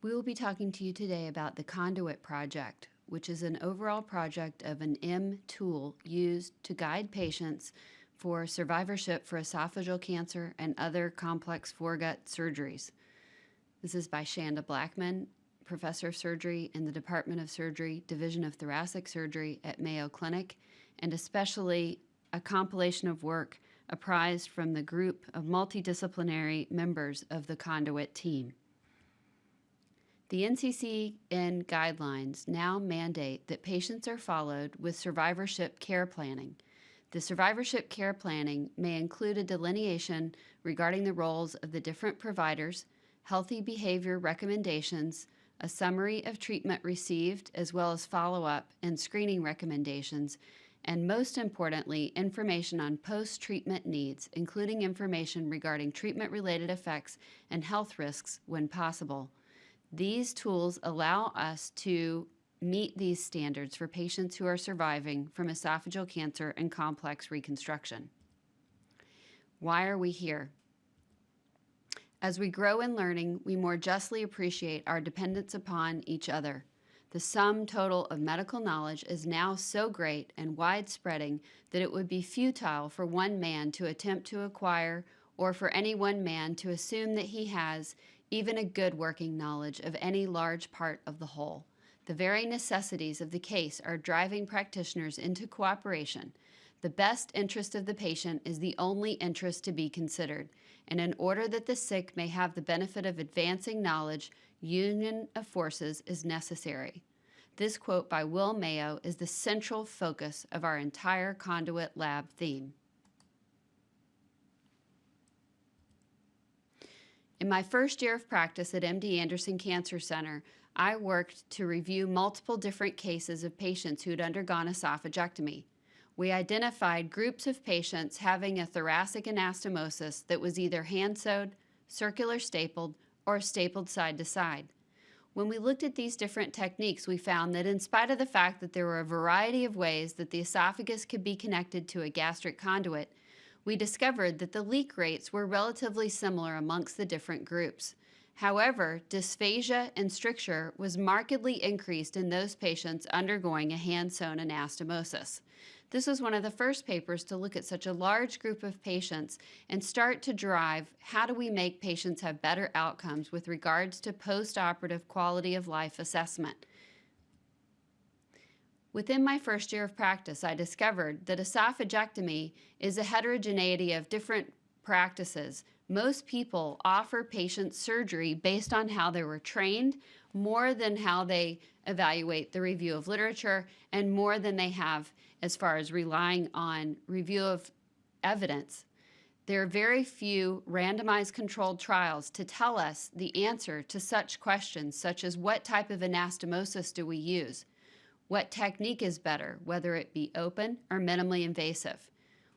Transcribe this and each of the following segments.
We will be talking to you today about the Conduit Project, which is an overall project of an M tool used to guide patients for survivorship for esophageal cancer and other complex foregut surgeries. This is by Shanda Blackmon, Professor of Surgery in the Department of Surgery, Division of Thoracic Surgery at Mayo Clinic, and especially a compilation of work apprised from the group of multidisciplinary members of the Conduit team. The NCCN guidelines now mandate that patients are followed with survivorship care planning. The survivorship care planning may include a delineation regarding the roles of the different providers, healthy behavior recommendations, a summary of treatment received, as well as follow-up and screening recommendations, and most importantly, information on post-treatment needs, including information regarding treatment-related effects and health risks when possible. These tools allow us to meet these standards for patients who are surviving from esophageal cancer and complex reconstruction. Why are we here? As we grow in learning, we more justly appreciate our dependence upon each other. The sum total of medical knowledge is now so great and widespreading that it would be futile for one man to attempt to acquire or for any one man to assume that he has even a good working knowledge of any large part of the whole. The very necessities of the case are driving practitioners into cooperation. The best interest of the patient is the only interest to be considered, and in order that the sick may have the benefit of advancing knowledge, union of forces is necessary. This quote by Will Mayo is the central focus of our entire Conduit Lab theme. In my first year of practice at MD Anderson Cancer Center, I worked to review multiple different cases of patients who had undergone esophagectomy. We identified groups of patients having a thoracic anastomosis that was either hand-sewed, circular stapled, or stapled side to side. When we looked at these different techniques, we found that in spite of the fact that there were a variety of ways that the esophagus could be connected to a gastric conduit, we discovered that the leak rates were relatively similar amongst the different groups. However, dysphagia and stricture was markedly increased in those patients undergoing a hand-sewn anastomosis. This was one of the first papers to look at such a large group of patients and start to drive how do we make patients have better outcomes with regards to post-operative quality of life assessment. Within my first year of practice, I discovered that esophagectomy is a heterogeneity of different practices. Most people offer patients surgery based on how they were trained, more than how they evaluate the review of literature, and more than they have as far as relying on review of evidence. There are very few randomized controlled trials to tell us the answer to such questions, such as what type of anastomosis do we use? What technique is better, whether it be open or minimally invasive?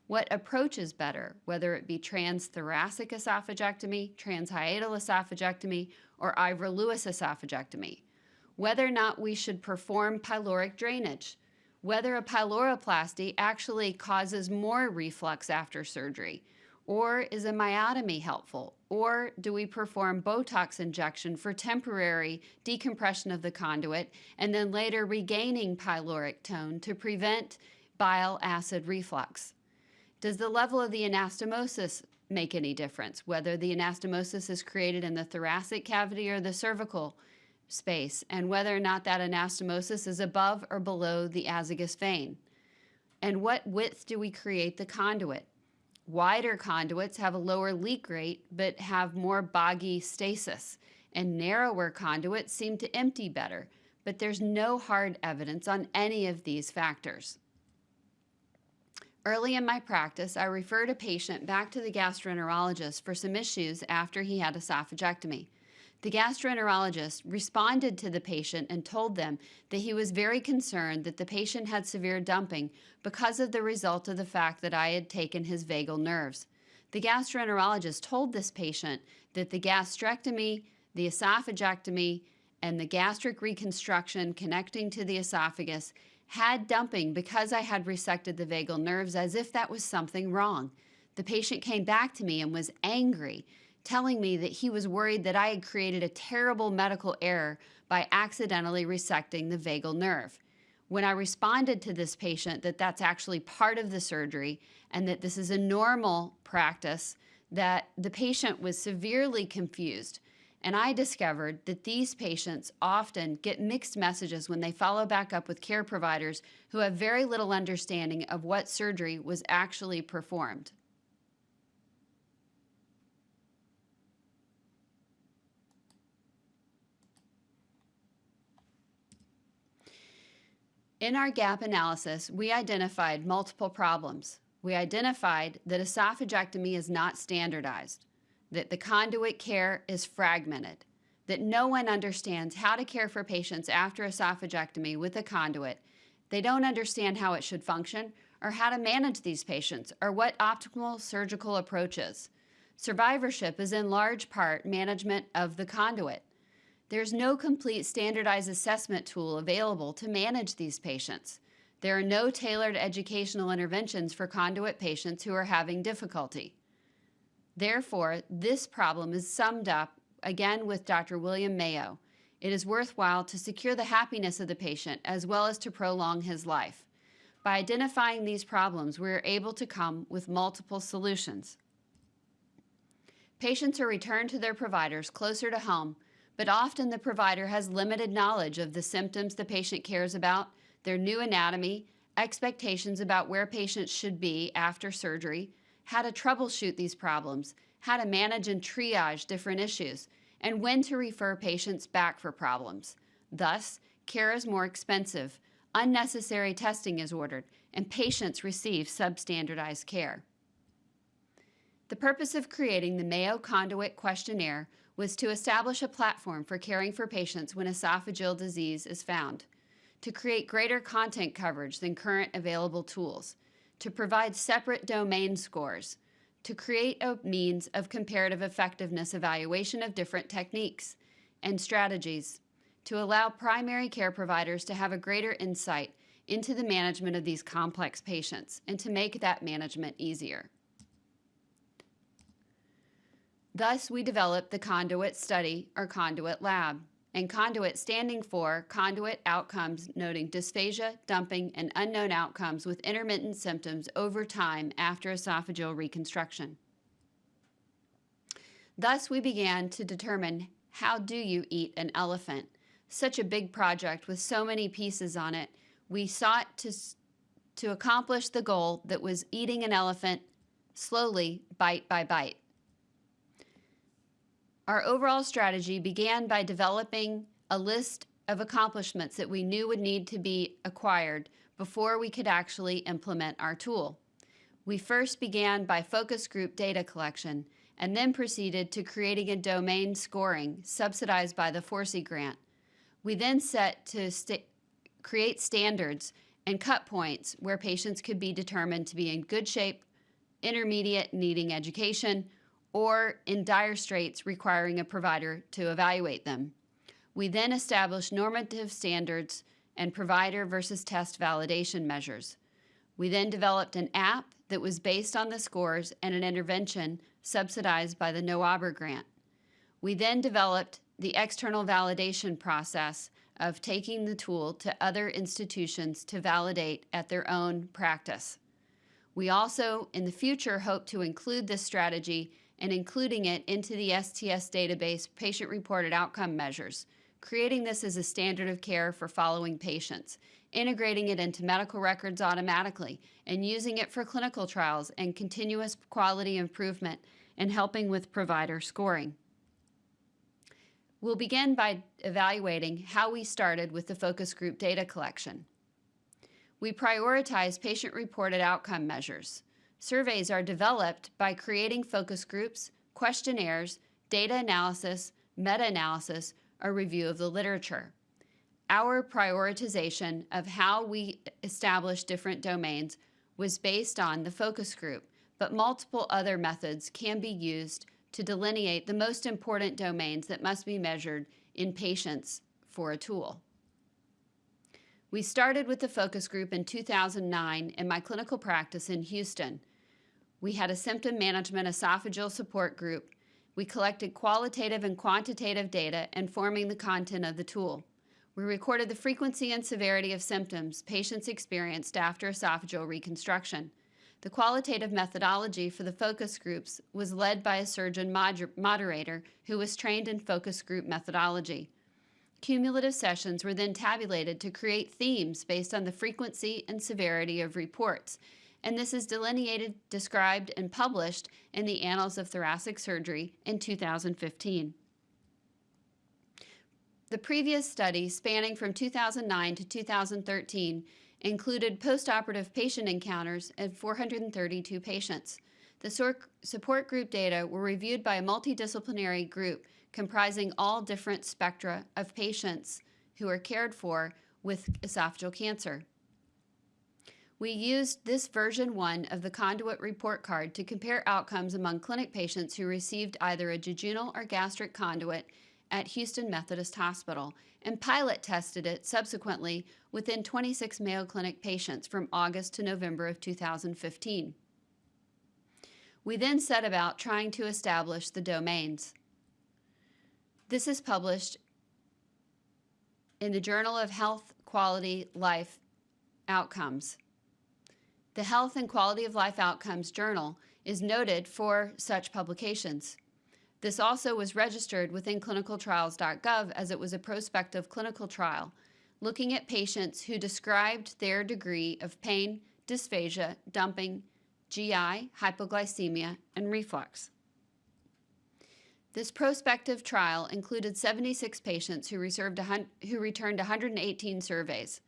What approach is better, whether it be transthoracic esophagectomy, transhiatal esophagectomy, or Ivor-Lewis esophagectomy? Whether or not we should perform pyloric drainage? Whether a pyloroplasty actually causes more reflux after surgery? Or is a myotomy helpful? Or do we perform Botox injection for temporary decompression of the conduit and then later regaining pyloric tone to prevent bile acid reflux? Does the level of the anastomosis make any difference, whether the anastomosis is created in the thoracic cavity or the cervical space, and whether or not that anastomosis is above or below the azygos vein? And what width do we create the conduit? Wider conduits have a lower leak rate but have more boggy stasis, and narrower conduits seem to empty better, but there's no hard evidence on any of these factors. Early in my practice, I referred a patient back to the gastroenterologist for some issues after he had esophagectomy. The gastroenterologist responded to the patient and told them that he was very concerned that the patient had severe dumping because of the result of the fact that I had taken his vagal nerves. The gastroenterologist told this patient that the gastrectomy, the esophagectomy, and the gastric reconstruction connecting to the esophagus had dumping because I had resected the vagal nerves, as if that was something wrong. The patient came back to me and was angry telling me that he was worried that I had created a terrible medical error by accidentally resecting the vagal nerve. When I responded to this patient that that's actually part of the surgery and that this is a normal practice, that the patient was severely confused. And I discovered that these patients often get mixed messages when they follow back up with care providers who have very little understanding of what surgery was actually performed. In our gap analysis, we identified multiple problems. We identified that esophagectomy is not standardized, that the conduit care is fragmented, that no one understands how to care for patients after esophagectomy with a conduit. They don't understand how it should function or how to manage these patients or what optimal surgical approach is. Survivorship is in large part management of the conduit. There's no complete standardized assessment tool available to manage these patients. There are no tailored educational interventions for conduit patients who are having difficulty. Therefore, this problem is summed up again with Dr. William Mayo. It is worthwhile to secure the happiness of the patient as well as to prolong his life. By identifying these problems, we are able to come with multiple solutions. Patients are returned to their providers closer to home, but often the provider has limited knowledge of the symptoms the patient cares about, their new anatomy, expectations about where patients should be after surgery, how to troubleshoot these problems, how to manage and triage different issues, and when to refer patients back for problems. Thus, care is more expensive, unnecessary testing is ordered, and patients receive substandardized care. The purpose of creating the Mayo Conduit Questionnaire was to establish a platform for caring for patients when esophageal disease is found, to create greater content coverage than current available tools, to provide separate domain scores, to create a means of comparative effectiveness evaluation of different techniques and strategies, to allow primary care providers to have a greater insight into the management of these complex patients and to make that management easier. Thus, we developed the Conduit Study, or Conduit Lab, and Conduit standing for Conduit Outcomes noting dysphagia, dumping, and unknown outcomes with intermittent symptoms over time after esophageal reconstruction. Thus, we began to determine how do you eat an elephant. Such a big project with so many pieces on it, we sought to accomplish the goal that was eating an elephant slowly, bite by bite. Our overall strategy began by developing a list of accomplishments that we knew would need to be acquired before we could actually implement our tool. We first began by focus group data collection and then proceeded to creating a domain scoring subsidized by the FORCI grant. We then set to create standards and cut points where patients could be determined to be in good shape, intermediate, needing education, or in dire straits requiring a provider to evaluate them. We then established normative standards and provider versus test validation measures. We then developed an app that was based on the scores and an intervention subsidized by the NOABR grant. We then developed the external validation process of taking the tool to other institutions to validate at their own practice. We also, in the future, hope to include this strategy and including it into the STS database patient-reported outcome measures, creating this as a standard of care for following patients, integrating it into medical records automatically, and using it for clinical trials and continuous quality improvement and helping with provider scoring. We'll begin by evaluating how we started with the focus group data collection. We prioritize patient-reported outcome measures. Surveys are developed by creating focus groups, questionnaires, data analysis, meta-analysis, or review of the literature. Our prioritization of how we establish different domains was based on the focus group, but multiple other methods can be used to delineate the most important domains that must be measured in patients for a tool. We started with the focus group in 2009 in my clinical practice in Houston. We had a symptom management esophageal support group We collected qualitative and quantitative data informing the content of the tool. We recorded the frequency and severity of symptoms patients experienced after esophageal reconstruction. The qualitative methodology for the focus groups was led by a surgeon moderator who was trained in focus group methodology. Cumulative sessions were then tabulated to create themes based on the frequency and severity of reports, and this is delineated, described, and published in the Annals of Thoracic Surgery in 2015. The previous study, spanning from 2009 to 2013, included postoperative patient encounters in 432 patients. The support group data were reviewed by a multidisciplinary group comprising all different spectra of patients who are cared for with esophageal cancer. We used this version 1 of the conduit report card to compare outcomes among clinic patients who received either a jejunal or gastric conduit at Houston Methodist Hospital, and pilot tested it subsequently within 26 Mayo Clinic patients from August to November of 2015. We then set about trying to establish the domains. This is published in the Journal of Health Quality Life Outcomes. The Health and Quality of Life Outcomes Journal is noted for such publications. This also was registered within clinicaltrials.gov as it was a prospective clinical trial, looking at patients who described their degree of pain, dysphagia, dumping, GI, hypoglycemia, and reflux. This prospective trial included 76 patients who returned 118 surveys.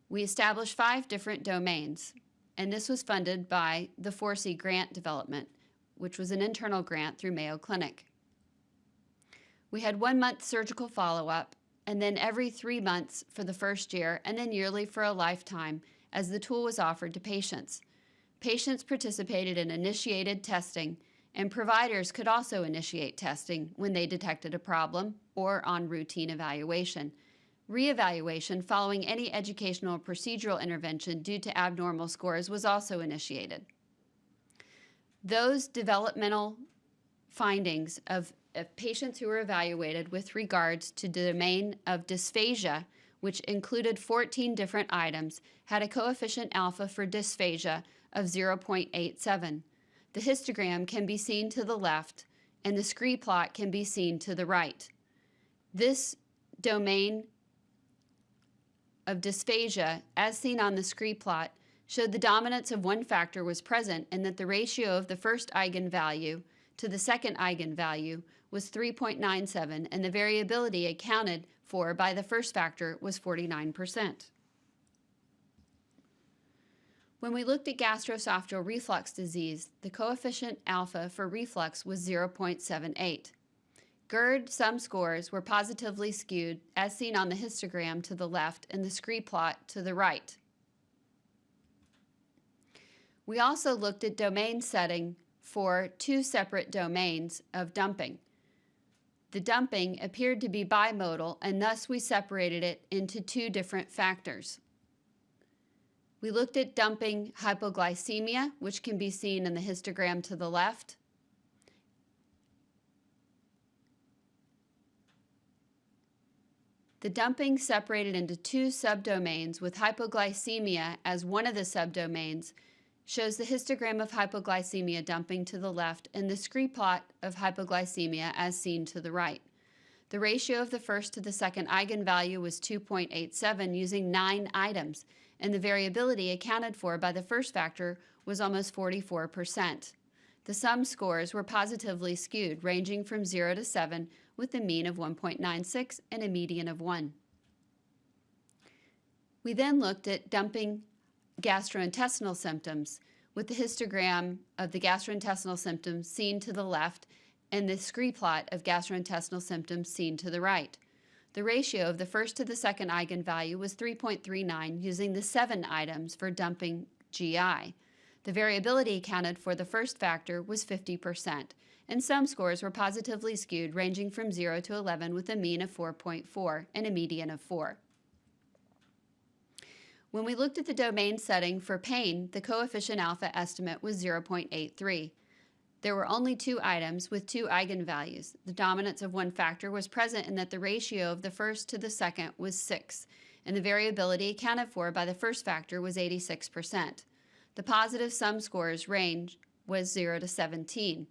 We established 5 different domains, and this was funded by the 4C grant development, which was an internal grant through Mayo Clinic. We had 1-month surgical follow-up, and then every 3 months for the first year, and then yearly for a lifetime, as the tool was offered to patients. Patients participated in initiated testing, and providers could also initiate testing when they detected a problem or on routine evaluation. Reevaluation following any educational or procedural intervention due to abnormal scores was also initiated. Those developmental findings of patients who were evaluated with regards to the domain of dysphagia, which included 14 different items, had a coefficient alpha for dysphagia of 0.87. The histogram can be seen to the left, and the scree plot can be seen to the right. This domain of dysphagia, as seen on the scree plot, showed the dominance of one factor was present and that the ratio of the first eigenvalue to the second eigenvalue was 3.97, and the variability accounted for by the first factor was 49%. When we looked at gastroesophageal reflux disease, the coefficient alpha for reflux was 0.78. GERD sum scores were positively skewed, as seen on the histogram to the left and the scree plot to the right. We also looked at domain setting for 2 separate domains of dumping. The dumping appeared to be bimodal, and thus we separated it into 2 different factors. We looked at dumping-hypoglycemia, which can be seen in the histogram to the left. The dumping separated into 2 subdomains, with hypoglycemia as one of the subdomains, shows the histogram of hypoglycemia dumping to the left and the scree plot of hypoglycemia as seen to the right. The ratio of the first to the second eigenvalue was 2.87 using 9 items, and the variability accounted for by the first factor was almost 44%. The sum scores were positively skewed, ranging from 0 to 7, with a mean of 1.96 and a median of 1. We then looked at dumping gastrointestinal symptoms, with the histogram of the gastrointestinal symptoms seen to the left and the scree plot of gastrointestinal symptoms seen to the right. The ratio of the first to the second eigenvalue was 3.39 using the 7 items for dumping GI. The variability accounted for the first factor was 50%, and some scores were positively skewed, ranging from 0 to 11 with a mean of 4.4 and a median of 4. When we looked at the domain setting for pain, the coefficient alpha estimate was 0.83. There were only 2 items with 2 eigenvalues. The dominance of one factor was present in that the ratio of the first to the second was 6, and the variability accounted for by the first factor was 86%. The positive sum scores range was 0 to 17.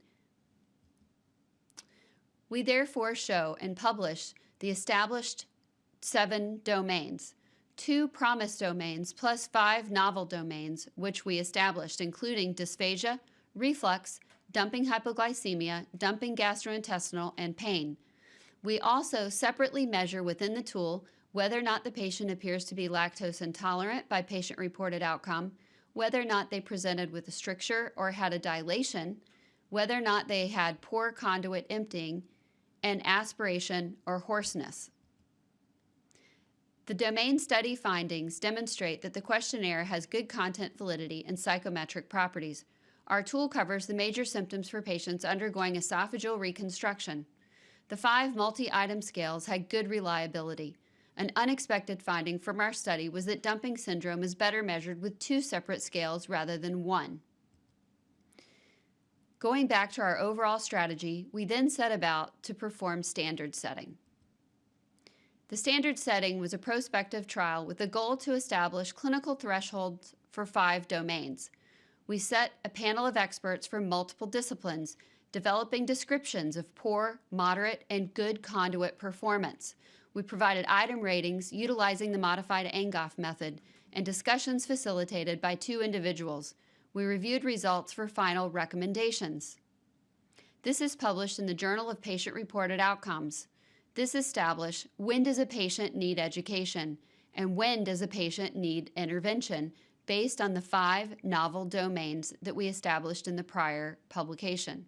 We therefore show and publish the established 7 domains, 2 PROMIS domains plus 5 novel domains, which we established, including dysphagia, reflux, dumping-hypoglycemia, dumping gastrointestinal, and pain. We also separately measure within the tool whether or not the patient appears to be lactose intolerant by patient-reported outcome, whether or not they presented with a stricture or had a dilation, whether or not they had poor conduit emptying, and aspiration or hoarseness. The domain study findings demonstrate that the questionnaire has good content validity and psychometric properties. Our tool covers the major symptoms for patients undergoing esophageal reconstruction. The 5 multi-item scales had good reliability. An unexpected finding from our study was that dumping syndrome is better measured with 2 separate scales rather than 1. Going back to our overall strategy, we then set about to perform standard setting. The standard setting was a prospective trial with a goal to establish clinical thresholds for 5 domains. We set a panel of experts from multiple disciplines, developing descriptions of poor, moderate, and good conduit performance. We provided item ratings utilizing the modified Angoff method and discussions facilitated by 2 individuals. We reviewed results for final recommendations. This is published in the Journal of Patient-Reported Outcomes. This established when does a patient need education and when does a patient need intervention based on the 5 novel domains that we established in the prior publication.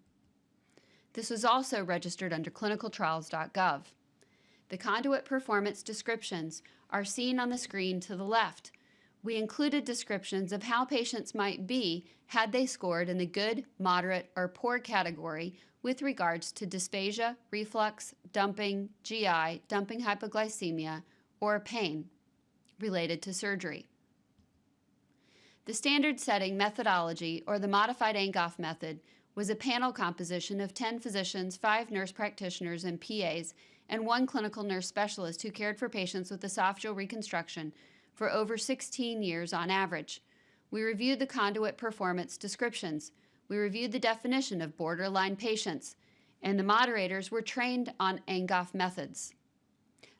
This was also registered under clinicaltrials.gov. The conduit performance descriptions are seen on the screen to the left. We included descriptions of how patients might be had they scored in the good, moderate, or poor category with regards to dysphagia, reflux, dumping, GI, dumping hypoglycemia, or pain related to surgery. The standard setting methodology, or the modified Angoff method, was a panel composition of 10 physicians, 5 nurse practitioners and PAs, and 1 clinical nurse specialist who cared for patients with esophageal reconstruction for over 16 years on average. We reviewed the conduit performance descriptions. We reviewed the definition of borderline patients, and the moderators were trained on Angoff methods.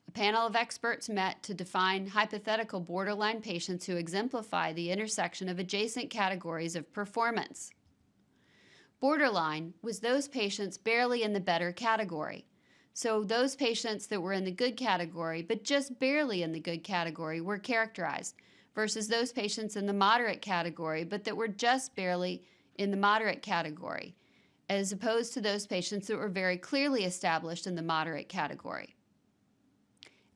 A panel of experts met to define hypothetical borderline patients who exemplify the intersection of adjacent categories of performance. Borderline was those patients barely in the better category. So those patients that were in the good category, but just barely in the good category, were characterized, versus those patients in the moderate category, but that were just barely in the moderate category, as opposed to those patients that were very clearly established in the moderate category.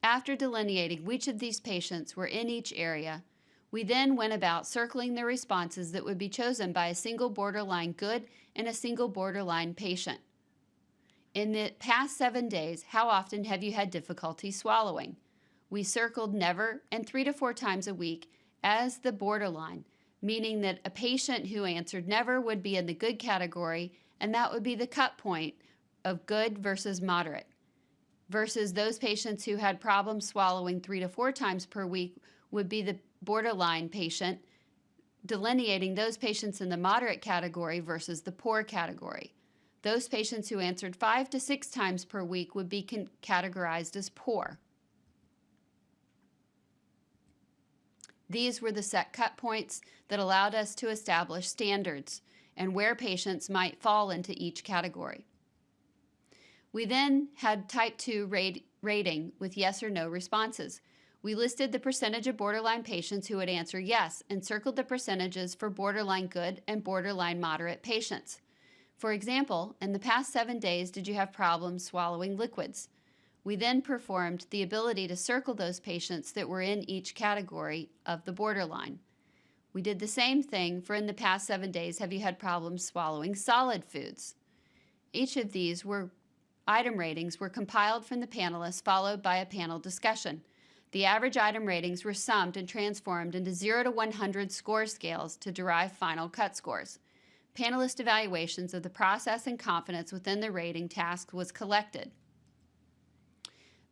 After delineating which of these patients were in each area, we then went about circling the responses that would be chosen by a single borderline good and a single borderline patient. In the past 7 days, how often have you had difficulty swallowing? We circled never and 3 to 4 times a week as the borderline, meaning that a patient who answered never would be in the good category, and that would be the cut point of good versus moderate, versus those patients who had problems swallowing 3 to 4 times per week would be the borderline patient, delineating those patients in the moderate category versus the poor category. Those patients who answered 5 to 6 times per week would be categorized as poor. These were the set cut points that allowed us to establish standards and where patients might fall into each category. We then had type 2 rating with yes or no responses. We listed the percentage of borderline patients who would answer yes and circled the percentages for borderline good and borderline moderate patients. For example, in the past 7 days, did you have problems swallowing liquids? We then performed the ability to circle those patients that were in each category of the borderline. We did the same thing for in the past 7 days, have you had problems swallowing solid foods? Each of these item ratings were compiled from the panelists, followed by a panel discussion. The average item ratings were summed and transformed into 0 to 100 score scales to derive final cut scores. panelist evaluations of the process and confidence within the rating task was collected.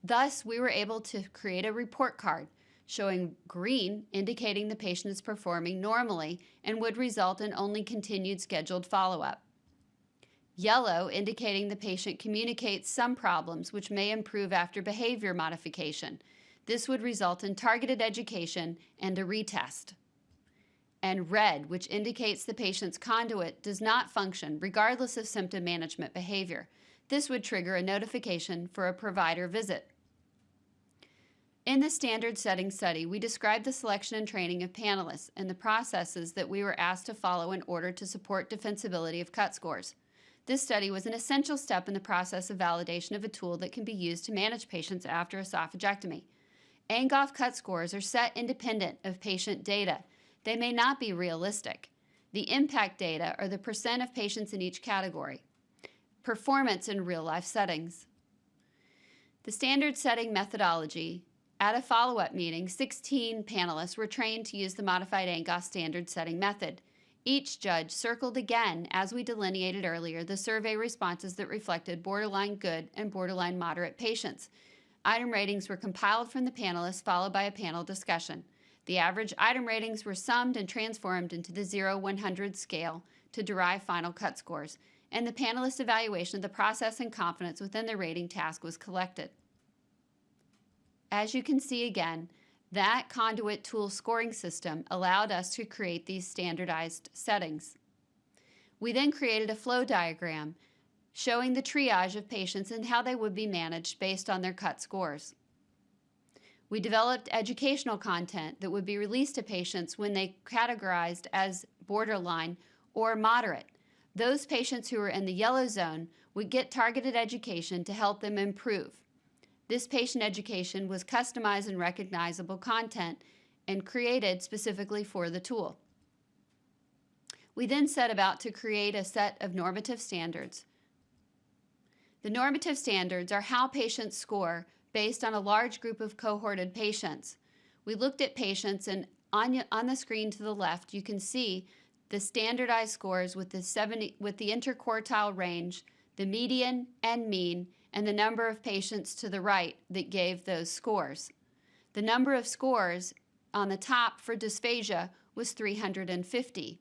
Thus, we were able to create a report card showing green indicating the patient is performing normally and would result in only continued scheduled follow-up. Yellow indicating the patient communicates some problems which may improve after behavior modification. This would result in targeted education and a retest. And red, which indicates the patient's conduit does not function regardless of symptom management behavior. This would trigger a notification for a provider visit. In the standard setting study, we described the selection and training of panelists and the processes that we were asked to follow in order to support defensibility of cut scores. This study was an essential step in the process of validation of a tool that can be used to manage patients after esophagectomy. Angoff cut scores are set independent of patient data. They may not be realistic. The impact data are the percent of patients in each category. Performance in real-life settings. The standard setting methodology. At a follow-up meeting, 16 panelists were trained to use the modified Angoff standard setting method. Each judge circled again, as we delineated earlier, the survey responses that reflected borderline good and borderline moderate patients. Item ratings were compiled from the panelists, followed by a panel discussion. The average item ratings were summed and transformed into the 0-100 scale to derive final cut scores, and the panelist evaluation of the process and confidence within the rating task was collected. As you can see again, that conduit tool scoring system allowed us to create these standardized settings. We then created a flow diagram showing the triage of patients and how they would be managed based on their cut scores. We developed educational content that would be released to patients when they categorized as borderline or moderate. Those patients who were in the yellow zone would get targeted education to help them improve. This patient education was customized and recognizable content and created specifically for the tool. We then set about to create a set of normative standards. The normative standards are how patients score based on a large group of cohorted patients. We looked at patients, and on the screen to the left, you can see the standardized scores with the interquartile range, the median and mean, and the number of patients to the right that gave those scores. The number of scores on the top for dysphagia was 350.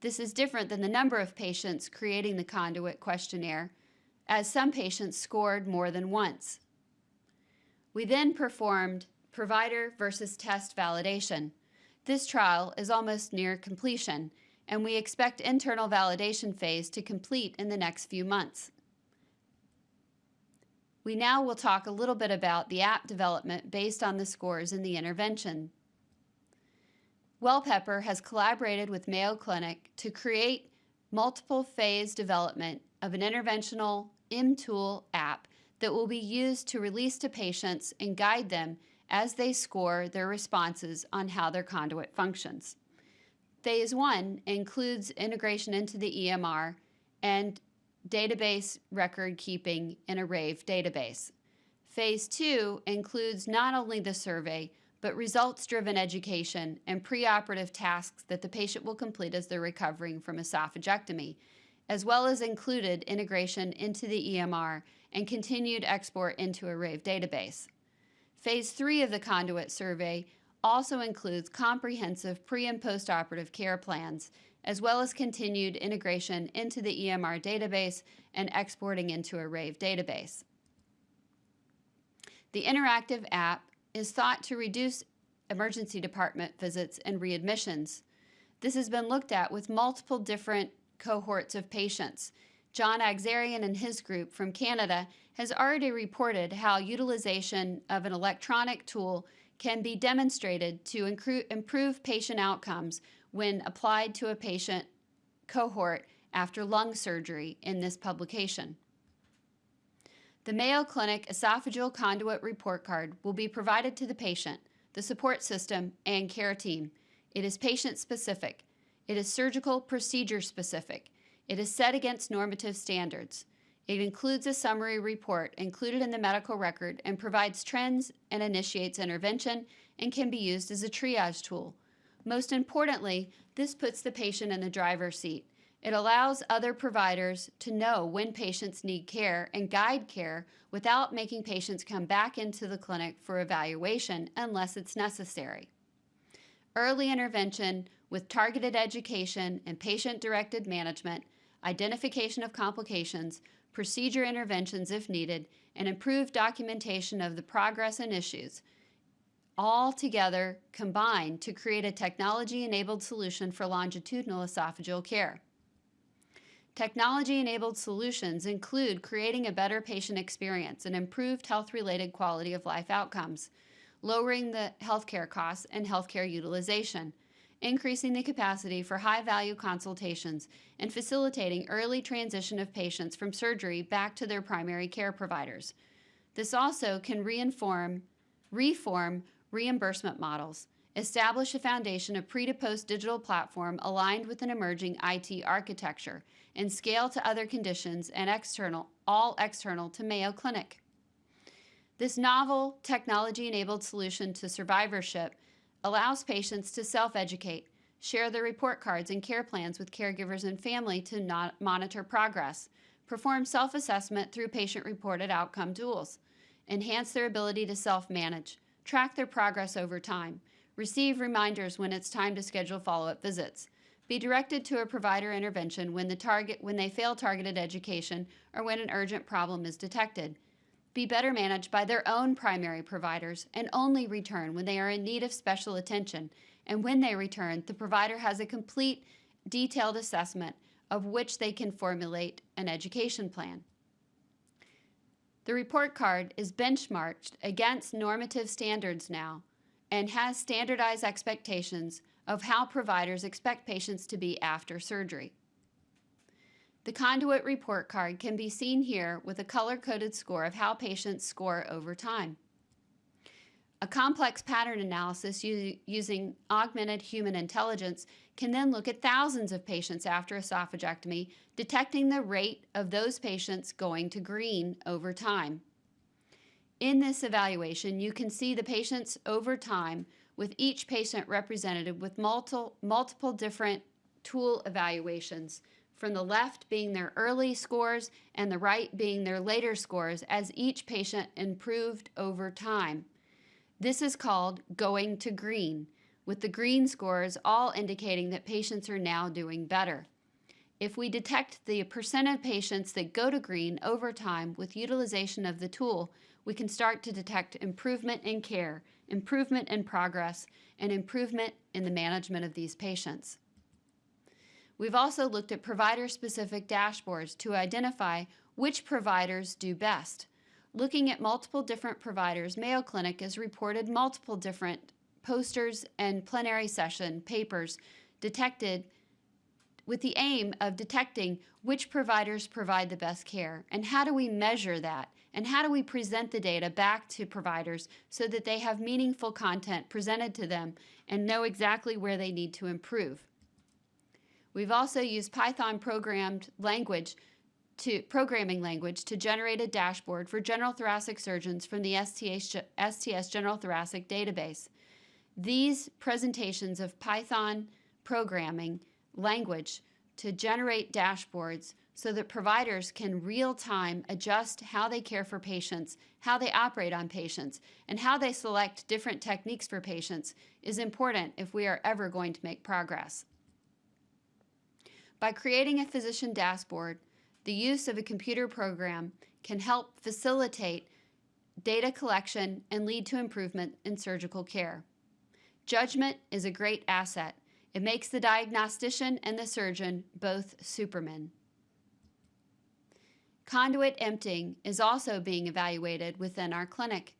This is different than the number of patients creating the conduit questionnaire, as some patients scored more than once. We then performed provider versus test validation. This trial is almost near completion, and we expect internal validation phase to complete in the next few months. We now will talk a little bit about the app development based on the scores in the intervention. Wellpepper has collaborated with Mayo Clinic to create multiple phase development of an interventional M-Tool app that will be used to release to patients and guide them as they score their responses on how their conduit functions. Phase 1 includes integration into the EMR and database record keeping in a RAVE database. Phase 2 includes not only the survey, but results-driven education and preoperative tasks that the patient will complete as they're recovering from esophagectomy, as well as included integration into the EMR and continued export into a RAVE database. Phase 3 of the conduit survey also includes comprehensive pre- and post-operative care plans, as well as continued integration into the EMR database and exporting into a RAVE database. The interactive app is thought to reduce emergency department visits and readmissions. This has been looked at with multiple different cohorts of patients. John Axarian and his group from Canada has already reported how utilization of an electronic tool can be demonstrated to improve patient outcomes when applied to a patient cohort after lung surgery in this publication. The Mayo Clinic esophageal conduit report card will be provided to the patient, the support system, and care team. It is patient-specific. It is surgical procedure-specific. It is set against normative standards. It includes a summary report included in the medical record and provides trends and initiates intervention and can be used as a triage tool. Most importantly, this puts the patient in the driver's seat. It allows other providers to know when patients need care and guide care without making patients come back into the clinic for evaluation unless it's necessary. Early intervention with targeted education and patient-directed management, identification of complications, procedure interventions if needed, and improved documentation of the progress and issues, all together combine to create a technology-enabled solution for longitudinal esophageal care. Technology-enabled solutions include creating a better patient experience and improved health-related quality of life outcomes, lowering the healthcare costs and healthcare utilization, increasing the capacity for high-value consultations, and facilitating early transition of patients from surgery back to their primary care providers. This also can reform reimbursement models, establish a foundation of pre-to-post digital platform aligned with an emerging IT architecture, and scale to other conditions and all external to Mayo Clinic. This novel technology-enabled solution to survivorship allows patients to self-educate, share their report cards and care plans with caregivers and family to monitor progress, perform self-assessment through patient-reported outcome tools, enhance their ability to self-manage, track their progress over time, receive reminders when it's time to schedule follow-up visits, be directed to a provider intervention when they fail targeted education or when an urgent problem is detected, be better managed by their own primary providers and only return when they are in need of special attention, and when they return, the provider has a complete, detailed assessment of which they can formulate an education plan. The report card is benchmarked against normative standards now and has standardized expectations of how providers expect patients to be after surgery. The Conduit report card can be seen here with a color-coded score of how patients score over time. A complex pattern analysis using augmented human intelligence can then look at thousands of patients after esophagectomy, detecting the rate of those patients going to green over time. In this evaluation, you can see the patients over time, with each patient represented with multiple different tool evaluations, from the left being their early scores and the right being their later scores as each patient improved over time. This is called going to green, with the green scores all indicating that patients are now doing better. If we detect the percent of patients that go to green over time with utilization of the tool, we can start to detect improvement in care, improvement in progress, and improvement in the management of these patients. We've also looked at provider-specific dashboards to identify which providers do best. Looking at multiple different providers, Mayo Clinic has reported multiple different posters and plenary session papers detected with the aim of detecting which providers provide the best care, and how do we measure that, and how do we present the data back to providers so that they have meaningful content presented to them and know exactly where they need to improve. We've also used Python programming language to generate a dashboard for general thoracic surgeons from the STS General Thoracic Database. These presentations of Python programming language to generate dashboards so that providers can real-time adjust how they care for patients, how they operate on patients, and how they select different techniques for patients is important if we are ever going to make progress. By creating a physician dashboard, the use of a computer program can help facilitate data collection and lead to improvement in surgical care. Judgment is a great asset. It makes the diagnostician and the surgeon both supermen. Conduit emptying is also being evaluated within our clinic.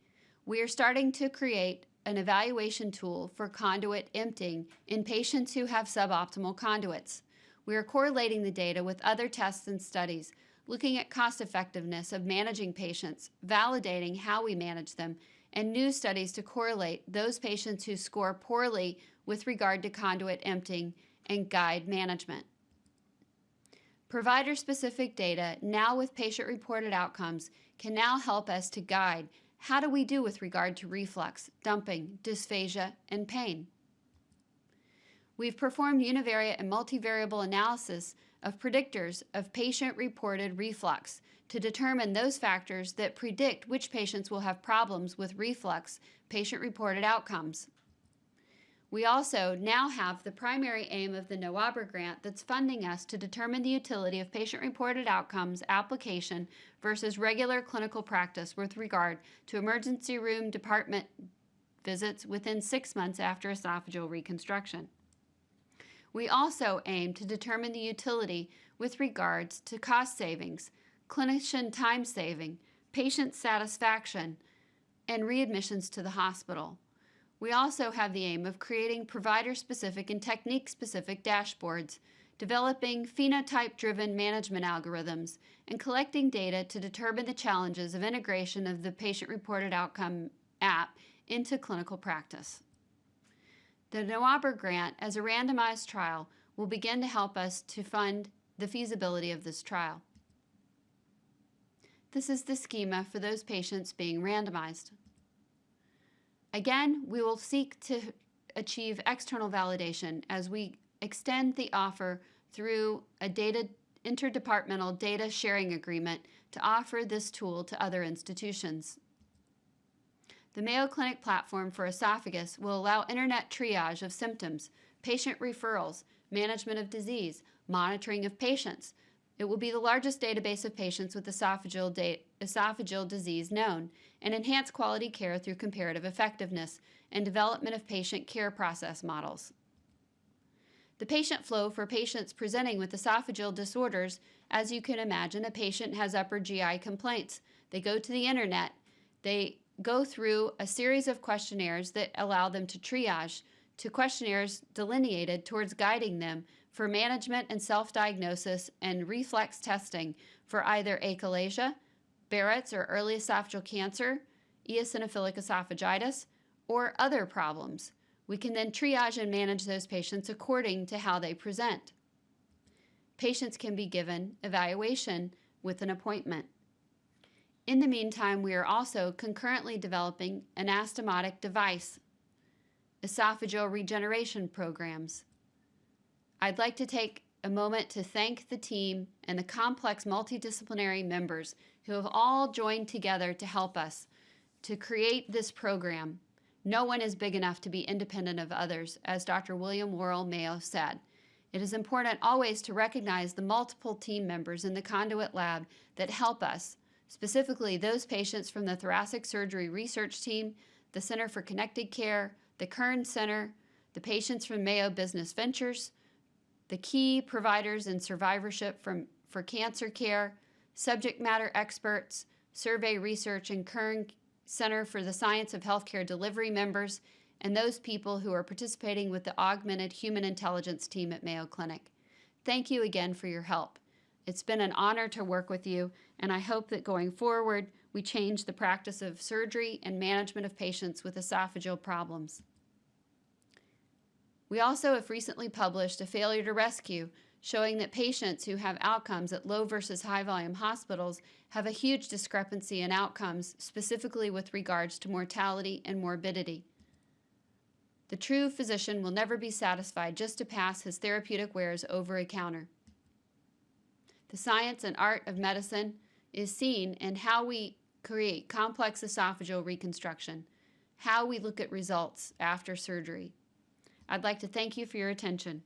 We are starting to create an evaluation tool for conduit emptying in patients who have suboptimal conduits. We are correlating the data with other tests and studies, looking at cost effectiveness of managing patients, validating how we manage them, and new studies to correlate those patients who score poorly with regard to conduit emptying and guide management. Provider-specific data, now with patient-reported outcomes, can now help us to guide how do we do with regard to reflux, dumping, dysphagia, and pain. We've performed univariate and multivariable analysis of predictors of patient-reported reflux to determine those factors that predict which patients will have problems with reflux patient-reported outcomes. We also now have the primary aim of the NOABR grant that's funding us to determine the utility of patient-reported outcomes application versus regular clinical practice with regard to emergency room department visits within 6 months after esophageal reconstruction. We also aim to determine the utility with regards to cost savings, clinician time saving, patient satisfaction, and readmissions to the hospital. We also have the aim of creating provider-specific and technique-specific dashboards, developing phenotype-driven management algorithms, and collecting data to determine the challenges of integration of the patient-reported outcome app into clinical practice. The NOABR grant, as a randomized trial, will begin to help us to fund the feasibility of this trial. This is the schema for those patients being randomized. Again, we will seek to achieve external validation as we extend the offer through a interdepartmental data sharing agreement to offer this tool to other institutions. The Mayo Clinic platform for esophagus will allow internet triage of symptoms, patient referrals, management of disease, monitoring of patients. It will be the largest database of patients with esophageal disease known, and enhance quality care through comparative effectiveness and development of patient care process models. The patient flow for patients presenting with esophageal disorders, as you can imagine, a patient has upper GI complaints. They go to the internet. They go through a series of questionnaires that allow them to triage to questionnaires delineated towards guiding them for management and self-diagnosis and reflex testing for either achalasia, Barrett's or early esophageal cancer, eosinophilic esophagitis, or other problems. We can then triage and manage those patients according to how they present. Patients can be given evaluation with an appointment. In the meantime, we are also concurrently developing an anastomotic device, esophageal regeneration programs. I'd like to take a moment to thank the team and the complex multidisciplinary members who have all joined together to help us to create this program. No one is big enough to be independent of others, as Dr. William Worrell Mayo said. It is important always to recognize the multiple team members in the Conduit Lab that help us, specifically those patients from the Thoracic Surgery Research Team, the Center for Connected Care, the Kern Center, the patients from Mayo Business Ventures, the key providers in survivorship for cancer care, subject matter experts, survey research and Kern Center for the Science of Healthcare Delivery members, and those people who are participating with the Augmented Human Intelligence team at Mayo Clinic. Thank you again for your help. It's been an honor to work with you, and I hope that going forward, we change the practice of surgery and management of patients with esophageal problems. We also have recently published a failure to rescue, showing that patients who have outcomes at low versus high volume hospitals have a huge discrepancy in outcomes, specifically with regards to mortality and morbidity. The true physician will never be satisfied just to pass his therapeutic wares over a counter. The science and art of medicine is seen in how we create complex esophageal reconstruction, how we look at results after surgery. I'd like to thank you for your attention.